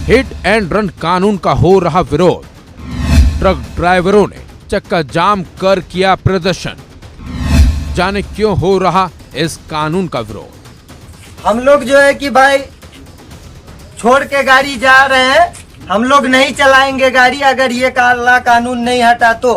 Hit and run कानून का हो रहा विरोध, ट्रक ड्राइवरों ने चक्का जाम कर किया प्रदर्शन। जाने क्यों हो रहा इस कानून का विरोध। हम लोग जो है कि भाई छोड़ के गाड़ी जा रहे हैं, हम लोग नहीं चलाएंगे गाड़ी अगर ये काला कानून नहीं हटा तो।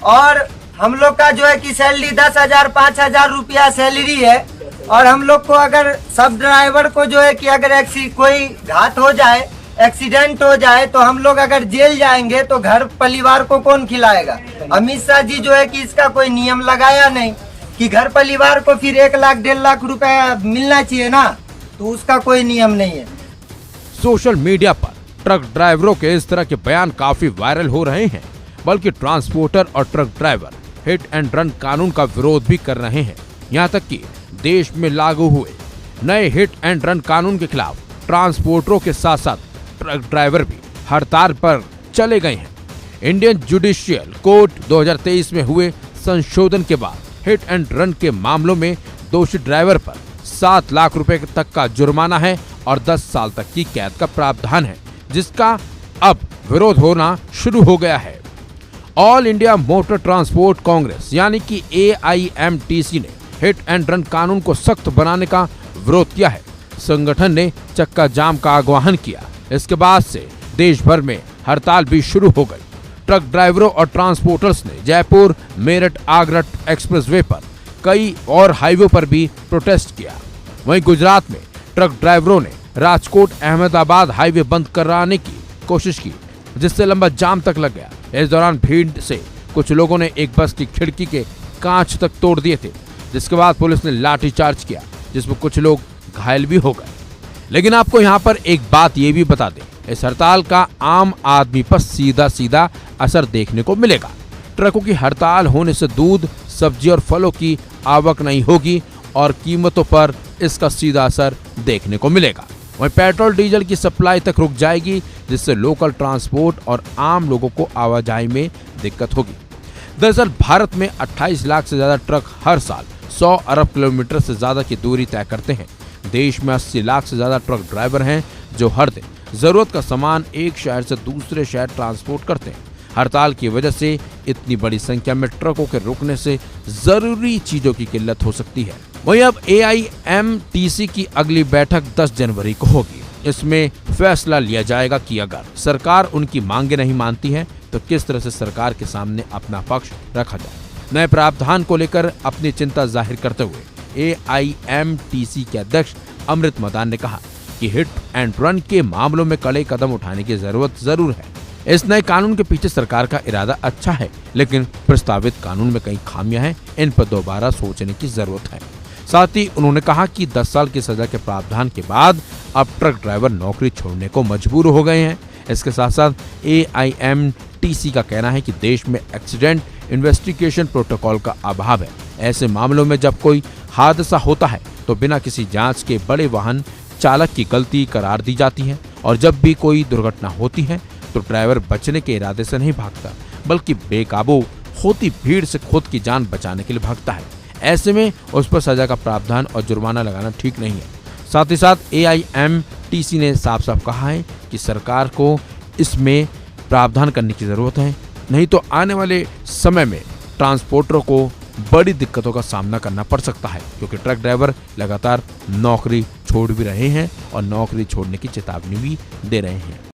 और हम लोग का जो है कि सैलरी 10,000 5,000 रुपया सैलरी है, और हम लोग को अगर सब ड्राइवर को जो है कि अगर कोई घात हो जाए, एक्सीडेंट हो जाए, तो हम लोग अगर जेल जाएंगे तो घर परिवार को कौन खिलाएगा। अमित शाह जी जो है कि इसका कोई नियम लगाया नहीं कि घर परिवार को फिर 1 लाख 1.5 लाख रुपया मिलना चाहिए ना, तो उसका कोई नियम नहीं है। सोशल मीडिया पर ट्रक ड्राइवरों के इस तरह के बयान काफी वायरल हो रहे हैं, बल्कि ट्रांसपोर्टर और truck driver hit and run कानून का विरोध भी कर रहे हैं। यहाँ तक कि देश में लागू हुए नए हिट एंड रन कानून के खिलाफ ट्रांसपोर्टरों के साथ साथ ट्रक ड्राइवर भी हड़ताल पर चले गए हैं। इंडियन जुडिशियल कोर्ट 2023 में हुए संशोधन के बाद हिट एंड रन के मामलों में दोषी ड्राइवर पर 7 लाख रुपए तक का जुर्माना है और 10 साल तक की कैद का प्रावधान है, जिसका अब विरोध होना शुरू हो गया है। All India motor transport Congress यानी कि AIMTC ने हिट एंड रन कानून को सख्त बनाने का विरोध किया है। संगठन ने चक्का जाम का आह्वान किया। इसके बाद से देश भर में हड़ताल भी शुरू हो गई। ट्रक ड्राइवरों और ट्रांसपोर्टर्स ने जयपुर मेरठ आगरा एक्सप्रेसवे पर कई और हाईवे पर भी प्रोटेस्ट किया। वहीं गुजरात में ट्रक ड्राइवरों ने राजकोट अहमदाबाद हाईवे बंद कराने की कोशिश की, जिससे लंबा जाम तक लग गया। इस दौरान भीड़ से कुछ लोगों ने एक बस की खिड़की के कांच तक तोड़ दिए थे, जिसके बाद पुलिस ने लाठीचार्ज किया, जिसमें कुछ लोग घायल भी हो गए। लेकिन आपको यहाँ पर एक बात ये भी बता दें, इस हड़ताल का आम आदमी पर सीधा सीधा असर देखने को मिलेगा। ट्रकों की हड़ताल होने से दूध, सब्जी और फलों की आवक नहीं होगी और कीमतों पर इसका सीधा असर देखने को मिलेगा। वहीं पेट्रोल डीजल की सप्लाई तक रुक जाएगी, जिससे लोकल ट्रांसपोर्ट और आम लोगों को आवाजाही में दिक्कत होगी। दरअसल भारत में 28 लाख से ज्यादा ट्रक हर साल 100 अरब किलोमीटर से ज्यादा की दूरी तय करते हैं। देश में 80 लाख से ज्यादा ट्रक ड्राइवर हैं जो हर दिन जरूरत का सामान एक शहर से दूसरे शहर ट्रांसपोर्ट करते हैं। हड़ताल की वजह से इतनी बड़ी संख्या में ट्रकों के रुकने से जरूरी चीजों की किल्लत हो सकती है। वहीं अब AIMTC की अगली बैठक 10 जनवरी को होगी। इसमें फैसला लिया जाएगा कि अगर सरकार उनकी मांगे नहीं मानती है तो किस तरह से सरकार के सामने अपना पक्ष रखा जाए। नए प्रावधान को लेकर अपनी चिंता जाहिर करते हुए AIMTC के अध्यक्ष अमृत मदान ने कहा कि हिट एंड रन के मामलों में कड़े कदम उठाने की जरूरत जरूर है। इस नए कानून के पीछे सरकार का इरादा अच्छा है, लेकिन प्रस्तावित कानून में कई खामियां हैं, इन पर दोबारा सोचने की जरूरत है। साथ ही उन्होंने कहा कि 10 साल की सजा के प्रावधान के बाद अब ट्रक ड्राइवर नौकरी छोड़ने को मजबूर हो गए हैं। इसके साथ साथ AIMTC का कहना है कि देश में एक्सीडेंट इन्वेस्टिगेशन प्रोटोकॉल का अभाव है। ऐसे मामलों में जब कोई हादसा होता है तो बिना किसी जांच के बड़े वाहन चालक की गलती करार दी जाती है, और जब भी कोई दुर्घटना होती है तो ड्राइवर बचने के इरादे से नहीं भागता, बल्कि बेकाबू होती भीड़ से खुद की जान बचाने के लिए भागता है। ऐसे में उस पर सजा का प्रावधान और जुर्माना लगाना ठीक नहीं है। साथ ही साथ AIMTC ने साफ साफ कहा है कि सरकार को इसमें प्रावधान करने की जरूरत है, नहीं तो आने वाले समय में ट्रांसपोर्टरों को बड़ी दिक्कतों का सामना करना पड़ सकता है, क्योंकि ट्रक ड्राइवर लगातार नौकरी छोड़ भी रहे हैं और नौकरी छोड़ने की चेतावनी भी दे रहे हैं।